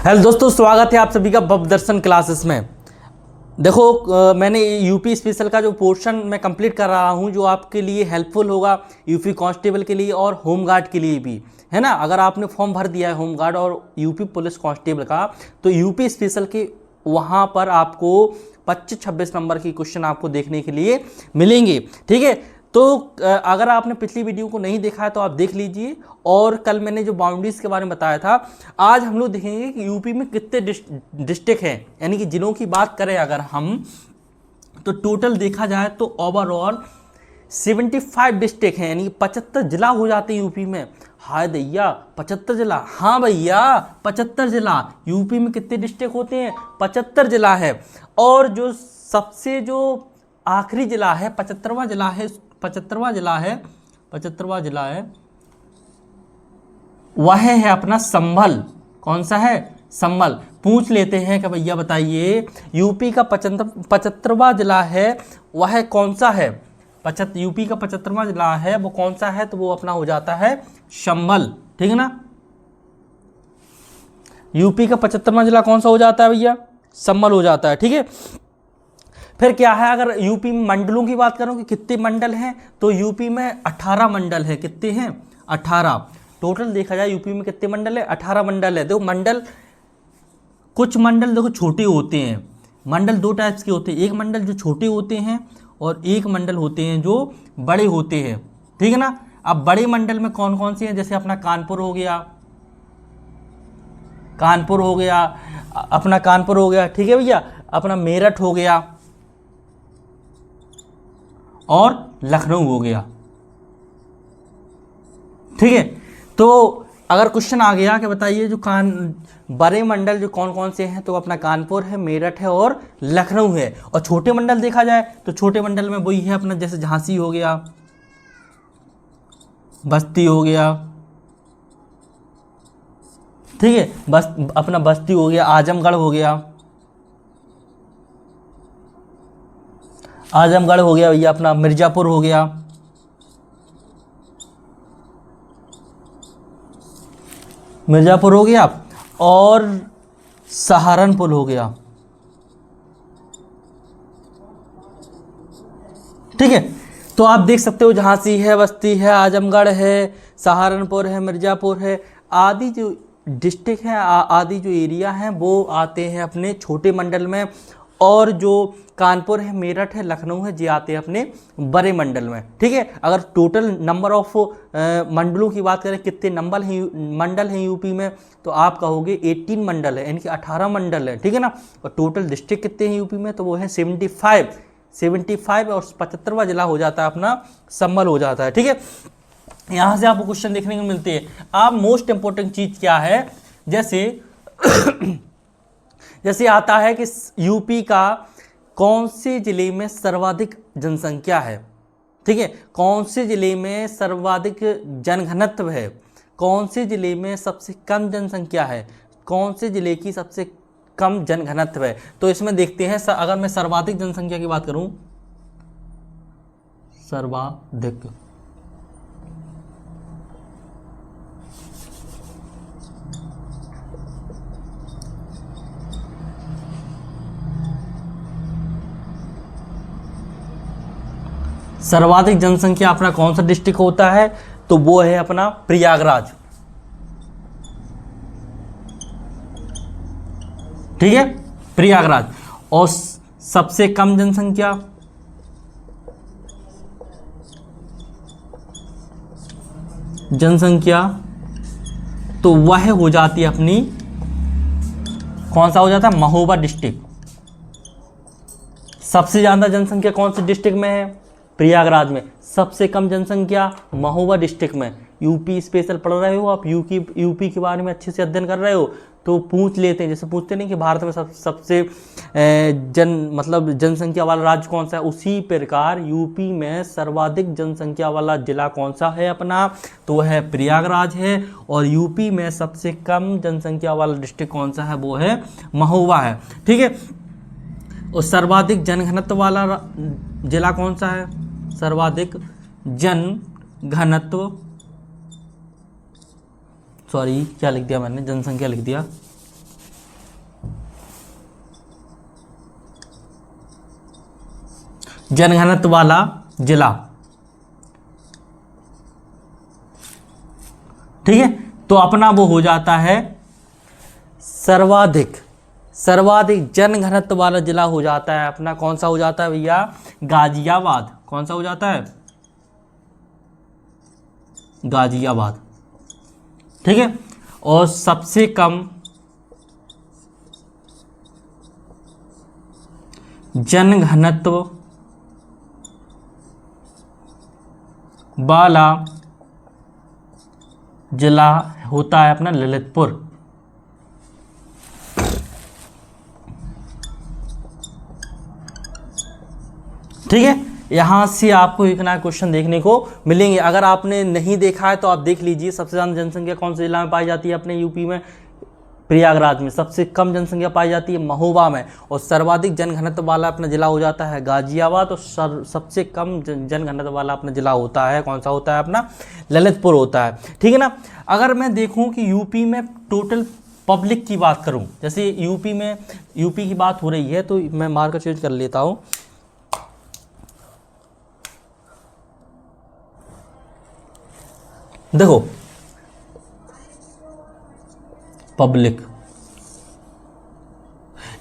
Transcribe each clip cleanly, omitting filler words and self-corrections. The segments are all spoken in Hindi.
हेलो दोस्तों, स्वागत है आप सभी का भव दर्शन क्लासेस में। देखो मैंने यूपी स्पेशल का जो पोर्शन मैं कंप्लीट कर रहा हूं जो आपके लिए हेल्पफुल होगा यूपी कांस्टेबल के लिए और होमगार्ड के लिए भी, है ना। अगर आपने फॉर्म भर दिया है होमगार्ड और यूपी पुलिस कांस्टेबल का, तो यूपी स्पेशल के वहाँ पर आपको 25-26 नंबर की क्वेश्चन आपको देखने के लिए मिलेंगे, ठीक है। तो अगर आपने पिछली वीडियो को नहीं देखा है तो आप देख लीजिए। और कल मैंने जो बाउंड्रीज के बारे में बताया था, आज हम लोग देखेंगे कि यूपी में कितने डिस्ट्रिक्ट हैं, यानी कि जिलों की बात करें अगर हम, तो टोटल देखा जाए तो ओवरऑल 75 डिस्ट्रिक्ट हैं, यानी कि 75 जिला हो जाते हैं यूपी में। हाय दैया, 75 जिला, हाँ भैया 75 जिला। यूपी में कितने डिस्ट्रिक्ट होते हैं? 75 जिला है। और जो सबसे जो आखिरी जिला है, 75वां जिला है वह है अपना संभल। कौन सा है? संभल। पूछ लेते हैं कि भैया बताइए यूपी का 75वां जिला है वह कौन सा है? यूपी का 75वां जिला है वो कौन सा है? तो वो अपना हो जाता है संभल, ठीक है ना। यूपी का 75वां जिला कौन सा हो जाता है भैया? संभल हो जाता है, ठीक है। फिर क्या है, अगर यूपी में मंडलों की बात करूं कि कितने मंडल हैं, तो यूपी में 18 मंडल है। कितने हैं? 18। टोटल देखा जाए यूपी में कितने मंडल है? 18 मंडल है। देखो मंडल, कुछ मंडल देखो छोटे होते हैं। मंडल दो टाइप्स के होते हैं, एक मंडल जो छोटे होते हैं और एक मंडल होते हैं जो बड़े होते हैं, ठीक है ना। अब बड़े मंडल में कौन कौन से हैं? जैसे अपना कानपुर हो गया, ठीक है भैया। अपना मेरठ हो गया और लखनऊ हो गया, ठीक है। तो अगर क्वेश्चन आ गया कि बताइए जो बड़े मंडल जो कौन कौन से हैं, तो अपना कानपुर है, मेरठ है और लखनऊ है। और छोटे मंडल देखा जाए तो छोटे मंडल में वही है अपना, जैसे झांसी हो गया, बस्ती हो गया, ठीक है। अपना बस्ती हो गया, आजमगढ़ हो गया भैया, अपना मिर्जापुर हो गया, और सहारनपुर हो गया, ठीक है। तो आप देख सकते हो झांसी है, बस्ती है, आजमगढ़ है, सहारनपुर है, मिर्जापुर है, आदि जो डिस्ट्रिक्ट हैं, आदि जो एरिया हैं वो आते हैं अपने छोटे मंडल में। और जो कानपुर है, मेरठ है, लखनऊ है, ये आते हैं अपने बड़े मंडल में, ठीक है। अगर टोटल नंबर ऑफ मंडलों की बात करें, कितने मंडल हैं यूपी में, तो आप कहोगे 18 मंडल है, यानी कि 18 मंडल है, ठीक है ना। और टोटल डिस्ट्रिक्ट कितने हैं यूपी में, तो वो है 75 और 75वां जिला हो जाता है अपना संभल हो जाता है, ठीक है। यहाँ से आपको क्वेश्चन देखने को मिलते हैं। अब मोस्ट इंपॉर्टेंट चीज क्या है, जैसे आता है कि यूपी का कौन से जिले में सर्वाधिक जनसंख्या है, ठीक है। कौन से जिले में सर्वाधिक जनघनत्व है, कौन से जिले में सबसे कम जनसंख्या है, कौन से जिले की सबसे कम जनघनत्व है। तो इसमें देखते हैं, अगर मैं सर्वाधिक जनसंख्या की बात करूं, सर्वाधिक जनसंख्या अपना कौन सा डिस्ट्रिक्ट होता है, तो वो है अपना प्रयागराज, ठीक है, प्रयागराज। और सबसे कम जनसंख्या तो वह हो जाती है अपनी, कौन सा हो जाता है? महोबा डिस्ट्रिक्ट। सबसे ज्यादा जनसंख्या कौन से डिस्ट्रिक्ट में है? प्रयागराज में। सबसे कम जनसंख्या महोबा डिस्ट्रिक्ट में। यूपी स्पेशल पढ़ रहे हो आप, यूपी के बारे में अच्छे से अध्ययन कर रहे हो, तो पूछ लेते हैं, जैसे पूछते नहीं कि भारत में सबसे जनसंख्या वाला राज्य कौन सा है, उसी प्रकार यूपी में सर्वाधिक जनसंख्या वाला जिला कौन सा है अपना, तो वह है प्रयागराज है। और यूपी में सबसे कम जनसंख्या वाला डिस्ट्रिक्ट कौन सा है, वो है महोबा है, ठीक है। और सर्वाधिक जनघनत्व वाला जिला कौन सा है? सर्वाधिक जनघनत्व, सॉरी क्या लिख दिया मैंने, जनसंख्या लिख दिया, जनघनत्व वाला जिला, ठीक है। तो अपना वो हो जाता है सर्वाधिक जनघनत्व वाला जिला हो जाता है अपना, कौन सा हो जाता है भैया, गाजियाबाद। कौन सा हो जाता है, गाजियाबाद, ठीक है। और सबसे कम जनघनत्व वाला जिला होता है अपना ललितपुर, ठीक है। यहाँ से आपको एक नया क्वेश्चन देखने को मिलेंगे। अगर आपने नहीं देखा है तो आप देख लीजिए। सबसे ज़्यादा जनसंख्या कौन से जिला में पाई जाती है अपने यूपी में, प्रयागराज में। सबसे कम जनसंख्या पाई जाती है महोबा में। और सर्वाधिक जनघनत्व वाला अपना जिला हो जाता है गाजियाबाद। और सबसे कम जनघनत्व वाला अपना जिला होता है, कौन सा होता है अपना, ललितपुर होता है, ठीक है ना। अगर मैं देखूं कि यूपी में टोटल पब्लिक की बात करूं, जैसे यूपी की बात हो रही है तो मैं मार्कर चेंज कर लेता हूं। देखो पब्लिक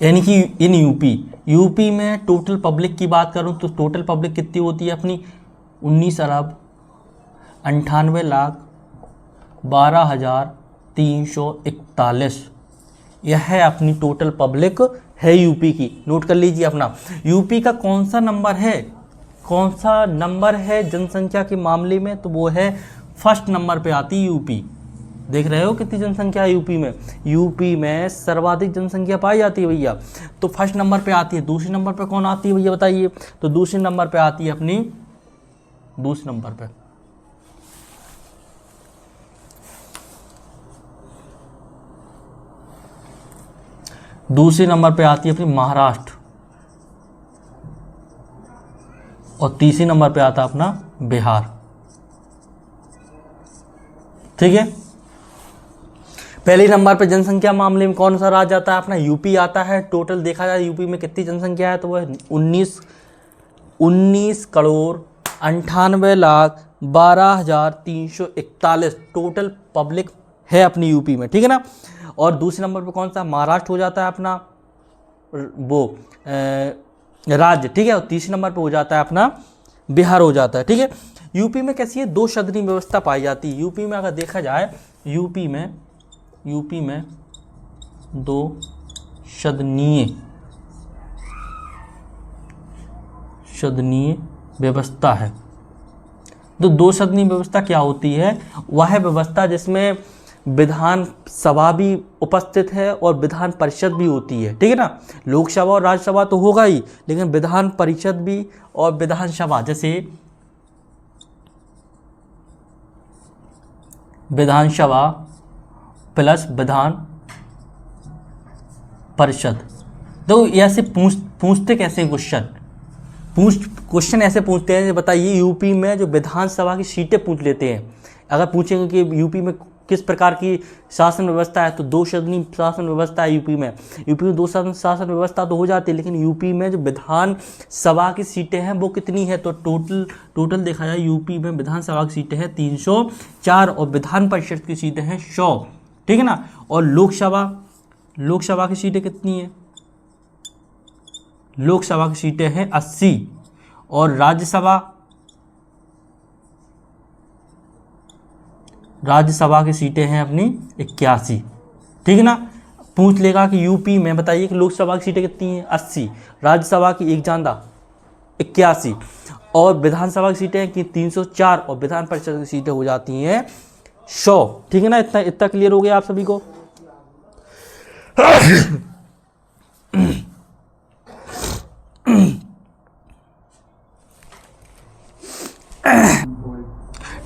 यानी कि इन यूपी में टोटल पब्लिक की बात करूं तो टोटल पब्लिक कितनी होती है अपनी, 19,98,12,341। यह है अपनी टोटल पब्लिक है यूपी की। नोट कर लीजिए अपना, यूपी का कौन सा नंबर है जनसंख्या के मामले में, तो वो है फर्स्ट नंबर पे आती है यूपी। देख रहे हो कितनी जनसंख्या है यूपी में सर्वाधिक जनसंख्या पाई जाती है भैया, तो फर्स्ट नंबर पे आती है। दूसरे नंबर पे कौन आती है भैया बताइए, तो दूसरे नंबर पे आती है अपनी, दूसरे नंबर पे आती है अपनी महाराष्ट्र। और तीसरे नंबर पे आता है अपना बिहार, ठीक है। पहले नंबर पे जनसंख्या मामले में कौन सा राज्य आता है अपना, यूपी आता है। टोटल देखा जाए यूपी में कितनी जनसंख्या है, तो वह 19,98,12,341 टोटल पब्लिक है अपनी यूपी में, ठीक है ना। और दूसरे नंबर पे कौन सा, महाराष्ट्र हो जाता है अपना वो राज्य, ठीक है। और तीसरे नंबर पे हो जाता है अपना बिहार हो जाता है, ठीक है। यूपी में कैसी है, 2 सदनी व्यवस्था पाई जाती है। यूपी में अगर देखा जाए, यूपी में 2 सदनीय व्यवस्था है। तो 2 सदनीय व्यवस्था क्या होती है, वह व्यवस्था जिसमें विधान सभा भी उपस्थित है और विधान परिषद भी होती है, ठीक है ना। लोकसभा और राज्यसभा तो होगा ही, लेकिन विधान परिषद भी और विधानसभा, जैसे विधानसभा प्लस विधान परिषद। तो ऐसे पूछते कैसे क्वेश्चन ऐसे पूछते हैं, बताइए यूपी में जो विधानसभा की सीटें पूछ लेते हैं। अगर पूछेंगे कि यूपी में किस प्रकार की शासन व्यवस्था है, तो 2 सदनी शासन व्यवस्था है यूपी में 2 शासन व्यवस्था तो हो जाती है, लेकिन यूपी में जो विधानसभा की सीटें हैं वो कितनी है, तो टोटल देखा जाए यूपी में विधानसभा की सीटें हैं 304 और विधान परिषद की सीटें हैं 100, ठीक है ना। और लोकसभा की सीटें कितनी है, लोकसभा की सीटें हैं 80 और राज्यसभा की सीटें हैं अपनी 81, ठीक है ना। पूछ लेगा कि यूपी में बताइए कि लोकसभा की सीटें कितनी हैं, 80, राज्यसभा की 81 और विधानसभा की सीटें हैं कि 304 और विधान परिषद की सीटें हो जाती हैं 100, ठीक है ना। इतना क्लियर हो गया आप सभी को।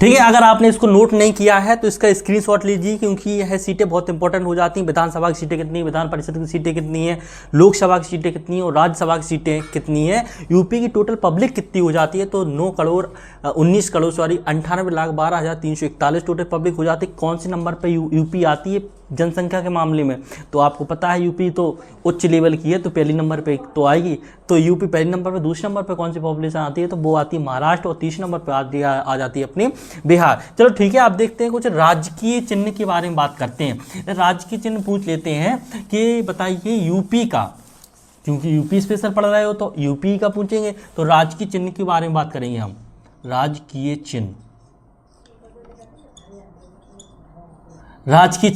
ठीक ठीक है, अगर आपने इसको नोट नहीं किया है तो इसका स्क्रीनशॉट लीजिए, क्योंकि यह सीटें बहुत इंपॉर्टेंट हो जाती हैं। विधानसभा की सीटें कितनी, विधान परिषद की सीटें कितनी है, लोकसभा की सीटें कितनी है और राज्यसभा की सीटें कितनी है, यूपी की टोटल पब्लिक कितनी हो जाती है। तो 19 करोड़ 98,12,341 टोटल पब्लिक हो जाती है। कौन से नंबर पर यूपी आती है जनसंख्या के मामले में, तो आपको पता है यूपी तो उच्च लेवल की है, तो पहले नंबर पे तो आएगी। तो यूपी पहले नंबर पे, दूसरे नंबर पे कौन सी पॉपुलेशन आती है, तो वो आती है महाराष्ट्र, और तीसरे नंबर पे आ जाती है अपनी बिहार। चलो ठीक है, आप देखते हैं कुछ राजकीय चिन्ह के बारे में बात करते हैं। राजकीय चिन्ह पूछ लेते हैं कि बताइए यूपी का, क्योंकि यूपी स्पेशल पढ़ रहे हो तो यूपी का पूछेंगे, तो राजकीय चिन्ह के बारे में बात करेंगे हम। राजकीय चिन्ह, राजकीय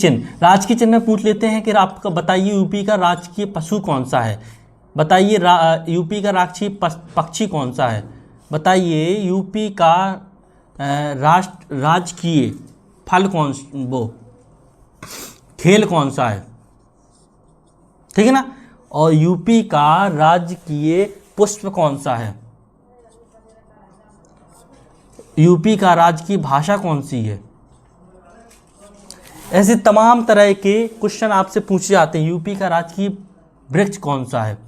चिन्ह में पूछ लेते हैं कि आपका बताइए यूपी का राजकीय पशु कौन सा है, बताइए यूपी का राजकीय पक्षी कौन सा है, बताइए यूपी का राजकीय फल वो खेल कौन सा है, ठीक है ना, और यूपी का राजकीय पुष्प कौन सा है, यूपी का राजकीय भाषा कौन सी है। ऐसे तमाम तरह के क्वेश्चन आपसे पूछे जाते हैं। यूपी का राजकीय वृक्ष कौन सा है।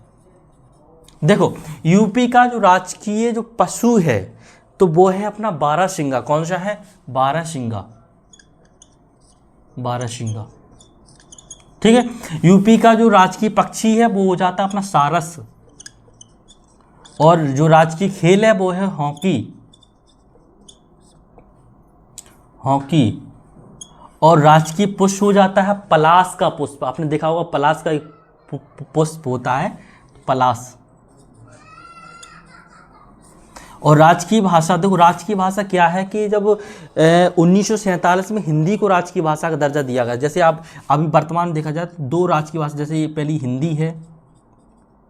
देखो यूपी का जो राजकीय जो पशु है तो वो है अपना बारहसिंगा। कौन सा है, बारहसिंगा, बारहसिंगा, ठीक है। यूपी का जो राजकीय पक्षी है वो हो जाता है अपना सारस, और जो राजकीय खेल है वो है हॉकी, हॉकी, और राजकीय पुष्प हो जाता है पलाश का पुष्प। आपने देखा होगा पलाश का एक पुष्प होता है पलाश। और राजकीय भाषा, देखो राजकीय भाषा क्या है कि जब 1947 में हिंदी को राजकीय भाषा का दर्जा दिया गया। जैसे आप अभी वर्तमान देखा जाए तो दो राजकीय भाषा, जैसे ये पहली हिंदी है,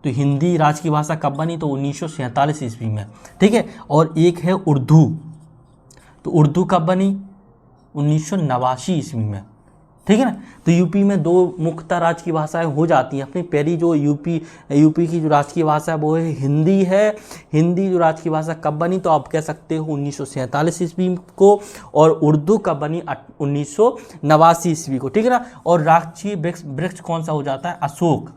तो हिंदी राजकीय भाषा कब बनी, तो 1947 ईस्वी में, ठीक है। और एक है उर्दू, तो उर्दू कब बनी, 1989 ईस्वी में, ठीक है ना। तो यूपी में दो मुख्यतः राजकीय भाषाएं हो जाती हैं। अपनी पहली जो यूपी की जो राजकीय भाषा है वो है हिंदी है। हिंदी जो राजकीय भाषा कब बनी, तो आप कह सकते हो 1947 ईस्वी को, और उर्दू कब बनी, 1989 ईस्वी को, ठीक है ना। और राजकीय वृक्ष कौन सा हो जाता है, अशोक,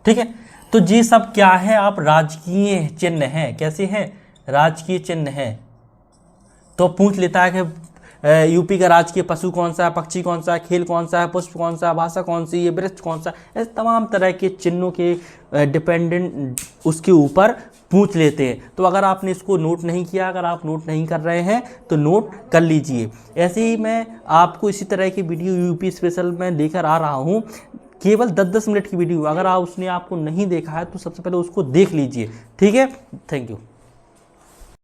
ठीक है। तो ये सब क्या है, आप राजकीय चिन्ह हैं, कैसे हैं, राजकीय चिन्ह है। तो पूछ लेता है कि यूपी का राजकीय पशु कौन सा है, पक्षी कौन सा है, खेल कौन सा है, पुष्प कौन सा है, भाषा कौन सी है, वृक्ष कौन सा है। ऐसे तमाम तरह के चिन्हों के डिपेंडेंट उसके ऊपर पूछ लेते हैं। तो अगर आपने इसको नोट नहीं किया, अगर आप नोट नहीं कर रहे हैं तो नोट कर लीजिए। ऐसे ही मैं आपको इसी तरह की वीडियो यूपी स्पेशल में लेकर आ रहा हूँ, केवल 10-10 मिनट की वीडियो। अगर उसने आपको नहीं देखा है तो सबसे पहले उसको देख लीजिए, ठीक है। Thank you.